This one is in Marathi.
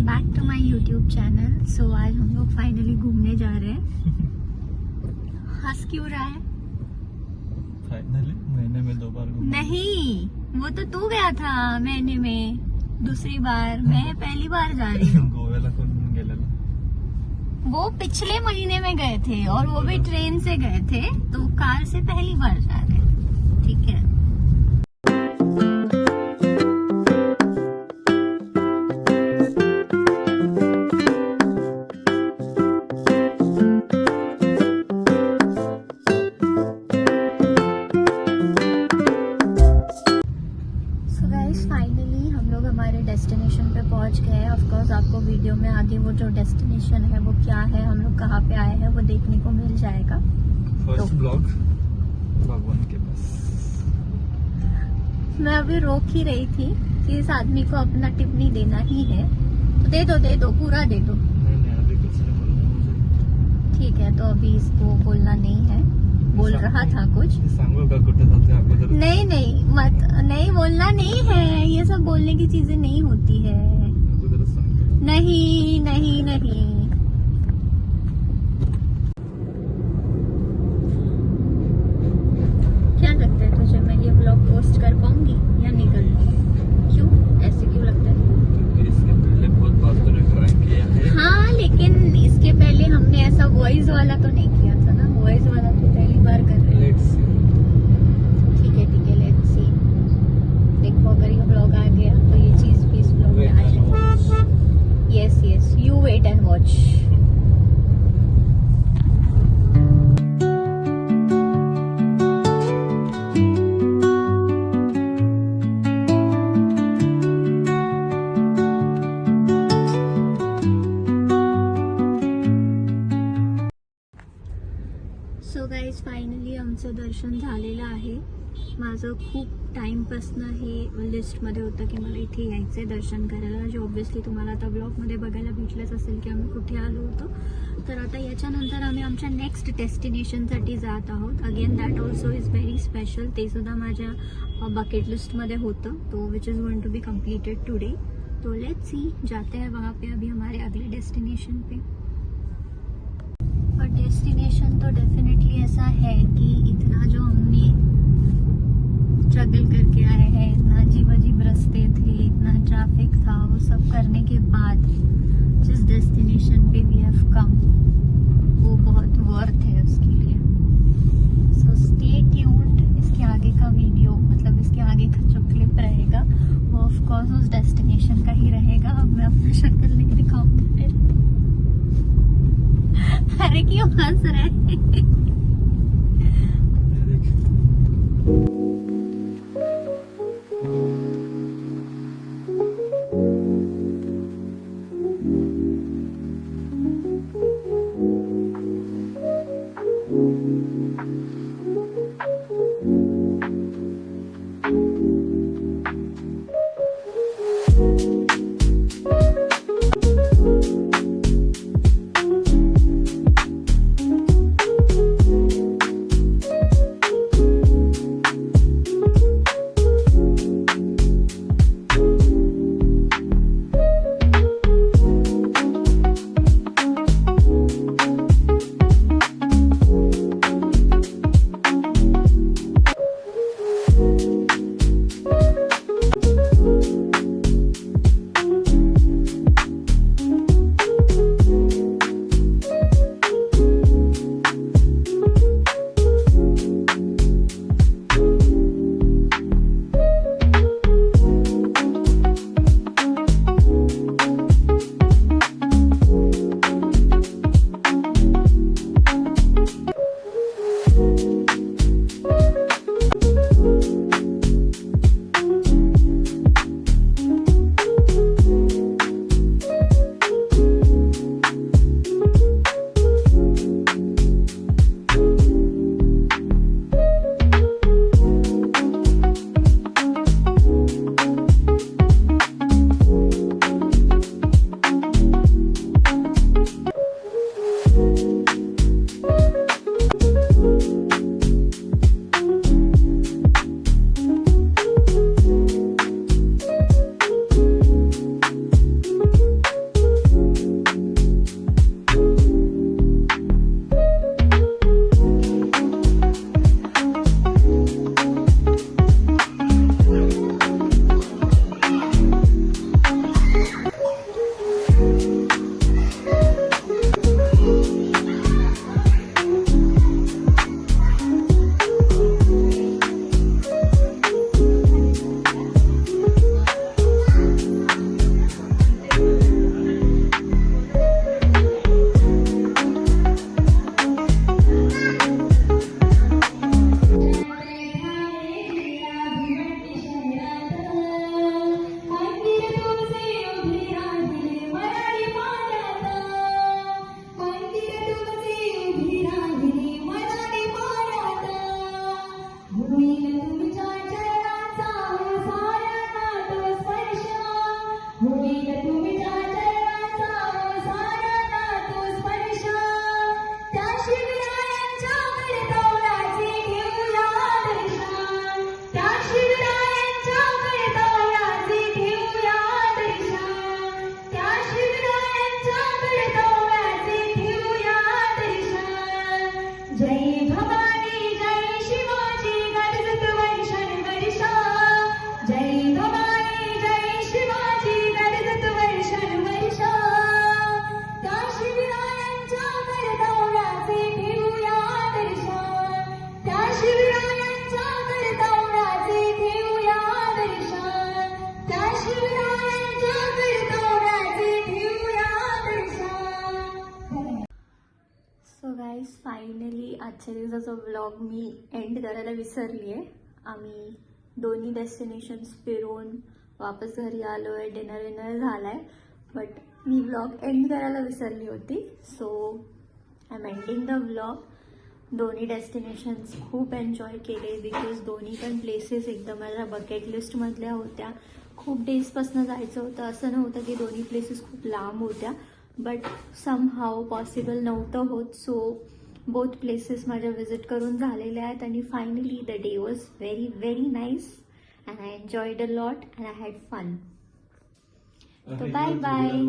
Back to my YouTube channel. So आज हम लोग फाइनली घूमने जा रहे हैं। हंस क्यों रहा है? फाइनली महीने में 2 बार घूमने। नहीं, वो तो तू गया था महीने में दूसरी बार, मैं पहली बार जा रही हूँ। गोव्याला कोण गेलेलं? वो पिछले महीने में गए थे और वो भी ट्रेन से गए थे, तो कार से पहली बार जा रहे हैं। ठीक है। फाइनली हम लोग हमारे डेस्टिनेशन पे पहुंच गए हैं। ऑफ कोर्स आपको वीडियो में आगे वो जो डेस्टिनेशन है वो क्या है, हम लोग कहाँ पे आए हैं, वो देखने को मिल जाएगा। फर्स्ट ब्लॉग भगवान के पास। मैं अभी रोक ही रही थी कि इस आदमी को अपना टिप्पणी देना ही है, तो दे दो पूरा दे दो। नहीं अभी कुछ नहीं बोलना मुझे। ठीक है, तो अभी इसको बोलना नहीं है। बोल रहा था कुछ। सांगू का कुठे जाते अगोदर? नहीं मत, नहीं बोलना नहीं है। ये सब बोलने की चीजें नहीं होती है। अगोदरच सांगतो। नहीं नहीं नहीं। क्या लगता है तुझे, मैं ये ब्लॉग पोस्ट कर पाऊंगी या नहीं कर पाऊंगी? क्यों ऐसे क्यों लगता है? क्योंकि इसके पहले बहुत बार तो ट्राई किया है। हाँ, लेकिन इसके पहले हमने ऐसा वॉइस वाला तो नहीं किया था ना। वॉइस वाला तो पहली बार कर रहे हैं। Let's see. ठीक है लेट्स सी। देखो अगर ये ब्लॉग आ गया तो ये चीज भी इस ब्लॉग में आ जाएगी। Yes you wait and watch. So guys finally आमचं दर्शन झालेलं आहे. माझं खूप टाईमपासनं हे लिस्टमध्ये होतं की मला इथे यायचं आहे दर्शन करायला, जे ऑब्व्हियसली तुम्हाला आता ब्लॉगमध्ये बघायला भेटलंच असेल की आम्ही कुठे आलो होतो. तर आता याच्यानंतर आम्ही आमच्या नेक्स्ट डेस्टिनेशनसाठी जात आहोत. Again that also is very special. ते सुद्धा माझ्या बकेट लिस्टमध्ये होतं, तो which is going to be completed today. तो लेट्स सी, जाते हैं वहाँ पे अभी हमारे अगले डेस्टिनेशन पे. और डेस्टिनेशन तो डेफिनेटली ऐसा है कि इतना जो हमने स्ट्रगल करके आए हैं, इतना अजीब अजीब रास्ते थे, इतना ट्रैफिक था, वो सब करने के बाद जिस डेस्टिनेशन पे वी हैव कम, वो बहुत वर्थ है उसके लिए. So stay tuned. इसके आगे का वीडियो, मतलब इसके आगे का जो क्लिप रहेगा वो ऑफ कोर्स उस डेस्टिनेशन का ही रहेगा. अब मैं अपना शक्ल नहीं दिखाऊंगी फिर. अरे क्यों हंस रहे? आजच्या दिवसाचा व्लॉग मी एंड करायला विसरली आहे. आम्ही दोन्ही डेस्टिनेशन्स फिरून वापस घरी आलो आहे. डिनर झाला आहे, बट मी व्लॉग एंड करायला विसरली होती. So I am ending the vlog. दोन्ही डेस्टिनेशन्स खूप एन्जॉय केले बिकॉज दोन्ही पण प्लेसेस एकदम माझ्या बकेट लिस्टमधल्या होत्या. खूप डेजपासून जायचं होतं. असं नव्हतं की दोन्ही प्लेसेस खूप लांब होत्या, बट समहाव पॉसिबल नव्हतं होत. सो बोथ प्लेसेस माझ्या विजिट करून झालेल्या आहेत आणि finally the day was very very nice and I enjoyed a lot and I had fun. So bye bye.